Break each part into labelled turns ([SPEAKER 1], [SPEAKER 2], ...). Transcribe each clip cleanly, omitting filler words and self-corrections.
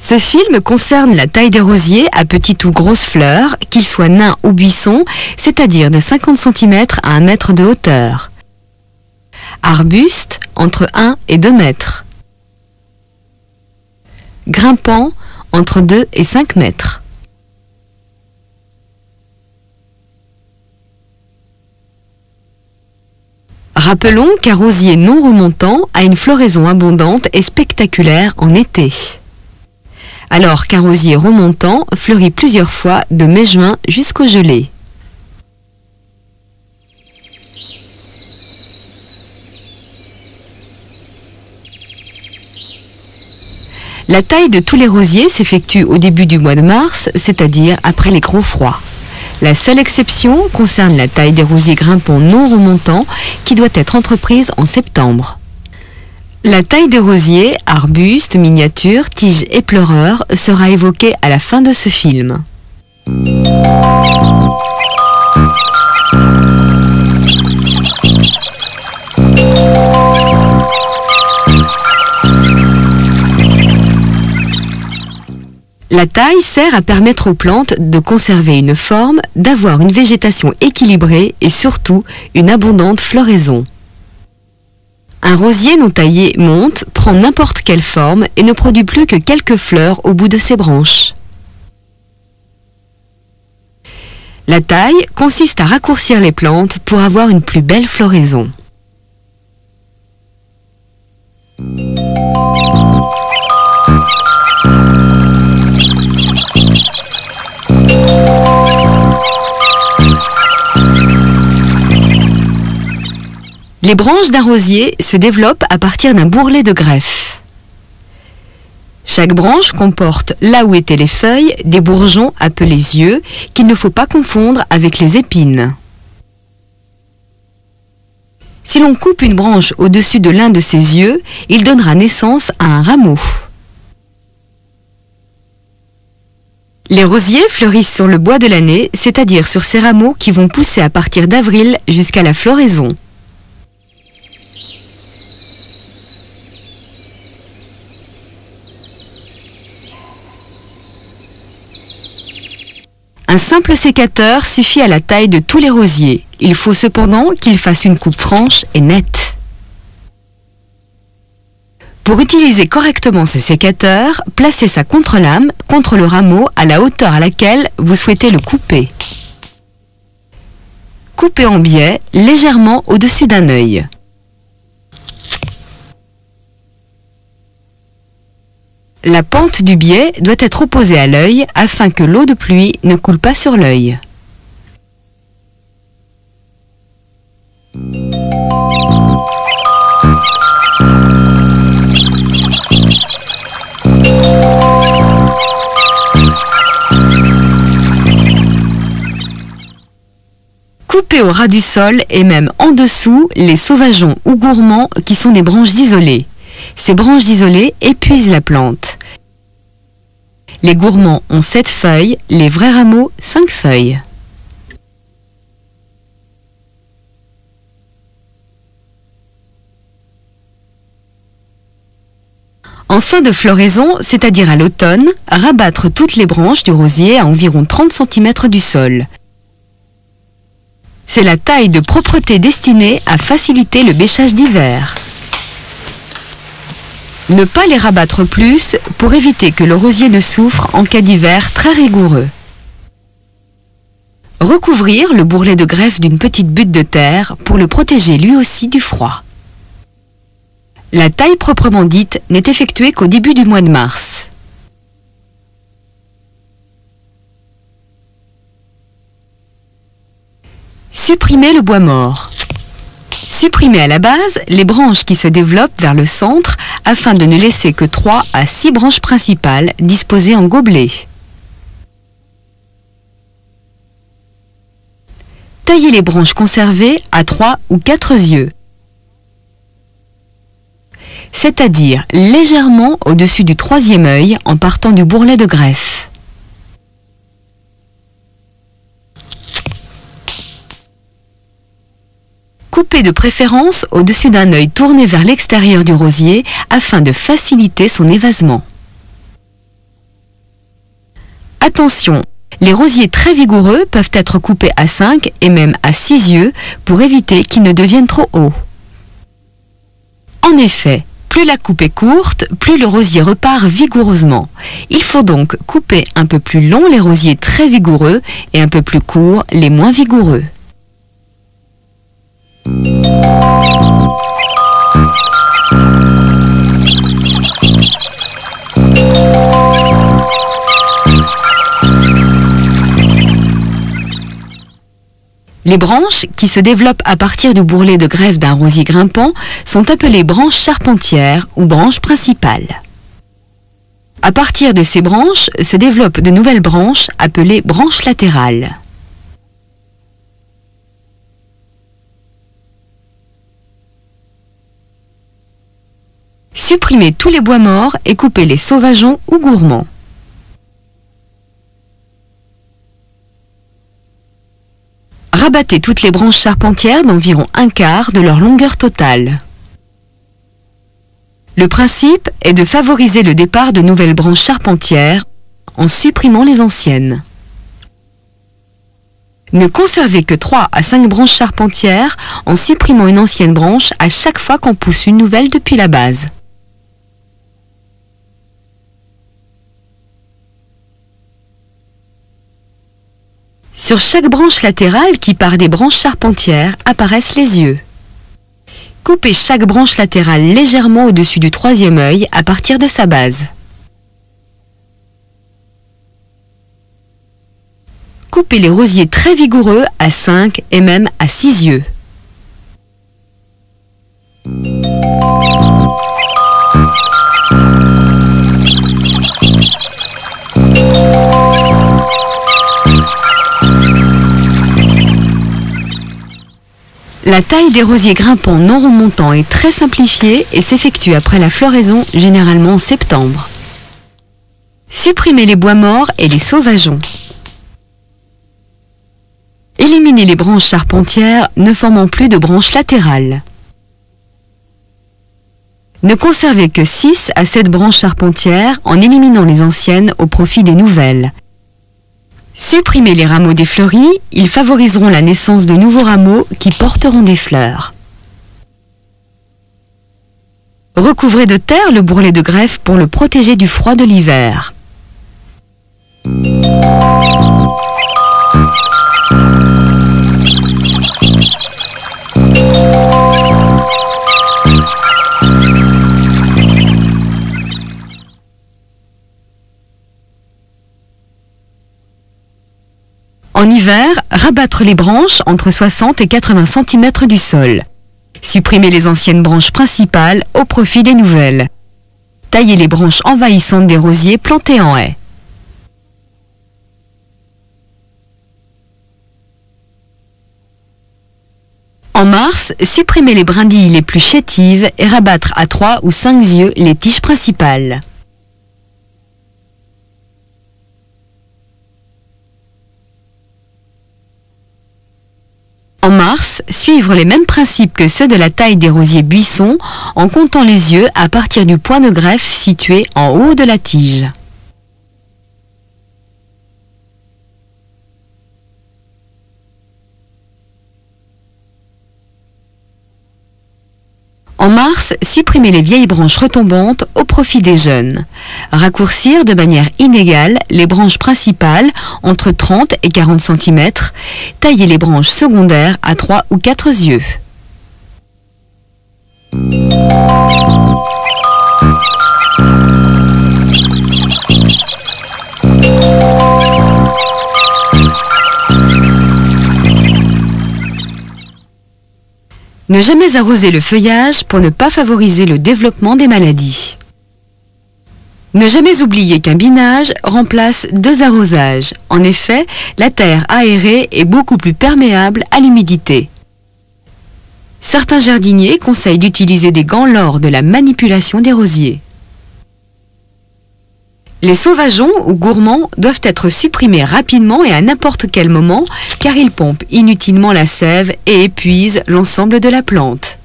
[SPEAKER 1] Ce film concerne la taille des rosiers à petites ou grosses fleurs, qu'ils soient nains ou buissons, c'est-à-dire de 50 cm à 1 mètre de hauteur. Arbustes, entre 1 et 2 mètres. Grimpants, entre 2 et 5 mètres. Rappelons qu'un rosier non remontant a une floraison abondante et spectaculaire en été. Alors qu'un rosier remontant fleurit plusieurs fois de mai-juin jusqu'au gelée. La taille de tous les rosiers s'effectue au début du mois de mars, c'est-à-dire après les gros froids. La seule exception concerne la taille des rosiers grimpants non remontants qui doit être entreprise en septembre. La taille des rosiers, arbustes, miniatures, tiges et pleureurs sera évoquée à la fin de ce film. La taille sert à permettre aux plantes de conserver une forme, d'avoir une végétation équilibrée et surtout une abondante floraison. Un rosier non taillé monte, prend n'importe quelle forme et ne produit plus que quelques fleurs au bout de ses branches. La taille consiste à raccourcir les plantes pour avoir une plus belle floraison. Les branches d'un rosier se développent à partir d'un bourrelet de greffe. Chaque branche comporte, là où étaient les feuilles, des bourgeons appelés yeux, qu'il ne faut pas confondre avec les épines. Si l'on coupe une branche au-dessus de l'un de ces yeux, il donnera naissance à un rameau. Les rosiers fleurissent sur le bois de l'année, c'est-à-dire sur ces rameaux qui vont pousser à partir d'avril jusqu'à la floraison. Un simple sécateur suffit à la taille de tous les rosiers. Il faut cependant qu'il fasse une coupe franche et nette. Pour utiliser correctement ce sécateur, placez sa contre-lame contre le rameau à la hauteur à laquelle vous souhaitez le couper. Coupez en biais, légèrement au-dessus d'un œil. La pente du biais doit être opposée à l'œil afin que l'eau de pluie ne coule pas sur l'œil. Coupez au ras du sol et même en dessous les sauvageons ou gourmands qui sont des branches isolées. Ces branches isolées épuisent la plante. Les gourmands ont 7 feuilles, les vrais rameaux 5 feuilles. En fin de floraison, c'est-à-dire à l'automne, rabattre toutes les branches du rosier à environ 30 cm du sol. C'est la taille de propreté destinée à faciliter le bêchage d'hiver. Ne pas les rabattre plus pour éviter que le rosier ne souffre en cas d'hiver très rigoureux. Recouvrir le bourrelet de greffe d'une petite butte de terre pour le protéger lui aussi du froid. La taille proprement dite n'est effectuée qu'au début du mois de mars. Supprimer le bois mort. Supprimer à la base les branches qui se développent vers le centre afin de ne laisser que 3 à 6 branches principales disposées en gobelets. Taillez les branches conservées à 3 ou 4 yeux, c'est-à-dire légèrement au-dessus du 3e œil en partant du bourrelet de greffe. Coupez de préférence au-dessus d'un œil tourné vers l'extérieur du rosier afin de faciliter son évasement. Attention, les rosiers très vigoureux peuvent être coupés à 5 et même à 6 yeux pour éviter qu'ils ne deviennent trop hauts. En effet, plus la coupe est courte, plus le rosier repart vigoureusement. Il faut donc couper un peu plus long les rosiers très vigoureux et un peu plus courts les moins vigoureux. Les branches, qui se développent à partir du bourrelet de greffe d'un rosier grimpant, sont appelées branches charpentières ou branches principales. À partir de ces branches se développent de nouvelles branches appelées branches latérales. Supprimez tous les bois morts et coupez les sauvageons ou gourmands. Rabattez toutes les branches charpentières d'environ un quart de leur longueur totale. Le principe est de favoriser le départ de nouvelles branches charpentières en supprimant les anciennes. Ne conservez que 3 à 5 branches charpentières en supprimant une ancienne branche à chaque fois qu'on pousse une nouvelle depuis la base. Sur chaque branche latérale qui part des branches charpentières apparaissent les yeux. Coupez chaque branche latérale légèrement au-dessus du troisième œil à partir de sa base. Coupez les rosiers très vigoureux à 5 et même à 6 yeux. La taille des rosiers grimpants non remontants est très simplifiée et s'effectue après la floraison, généralement en septembre. Supprimez les bois morts et les sauvageons. Éliminez les branches charpentières ne formant plus de branches latérales. Ne conservez que 6 à 7 branches charpentières en éliminant les anciennes au profit des nouvelles. Supprimez les rameaux défleuris, ils favoriseront la naissance de nouveaux rameaux qui porteront des fleurs. Recouvrez de terre le bourrelet de greffe pour le protéger du froid de l'hiver. En hiver, rabattre les branches entre 60 et 80 cm du sol. Supprimez les anciennes branches principales au profit des nouvelles. Taillez les branches envahissantes des rosiers plantés en haie. En mars, supprimez les brindilles les plus chétives et rabattre à 3 ou 5 yeux les tiges principales. En mars, suivre les mêmes principes que ceux de la taille des rosiers buissons en comptant les yeux à partir du point de greffe situé en haut de la tige. En mars, supprimez les vieilles branches retombantes au profit des jeunes. Raccourcir de manière inégale les branches principales entre 30 et 40 cm. Tailler les branches secondaires à 3 ou 4 yeux. Ne jamais arroser le feuillage pour ne pas favoriser le développement des maladies. Ne jamais oublier qu'un binage remplace 2 arrosages. En effet, la terre aérée est beaucoup plus perméable à l'humidité. Certains jardiniers conseillent d'utiliser des gants lors de la manipulation des rosiers. Les sauvageons ou gourmands doivent être supprimés rapidement et à n'importe quel moment car ils pompent inutilement la sève et épuisent l'ensemble de la plante.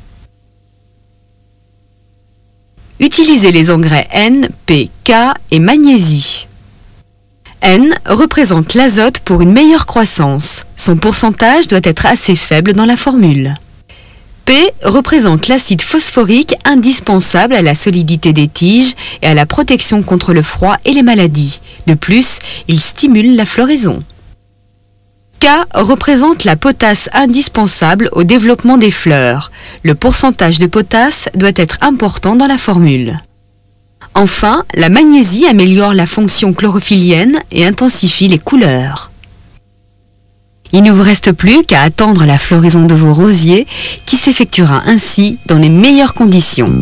[SPEAKER 1] Utilisez les engrais N, P, K et magnésie. N représente l'azote pour une meilleure croissance. Son pourcentage doit être assez faible dans la formule. P représente l'acide phosphorique indispensable à la solidité des tiges et à la protection contre le froid et les maladies. De plus, il stimule la floraison. K représente la potasse indispensable au développement des fleurs. Le pourcentage de potasse doit être important dans la formule. Enfin, la magnésie améliore la fonction chlorophyllienne et intensifie les couleurs. Il ne vous reste plus qu'à attendre la floraison de vos rosiers qui s'effectuera ainsi dans les meilleures conditions.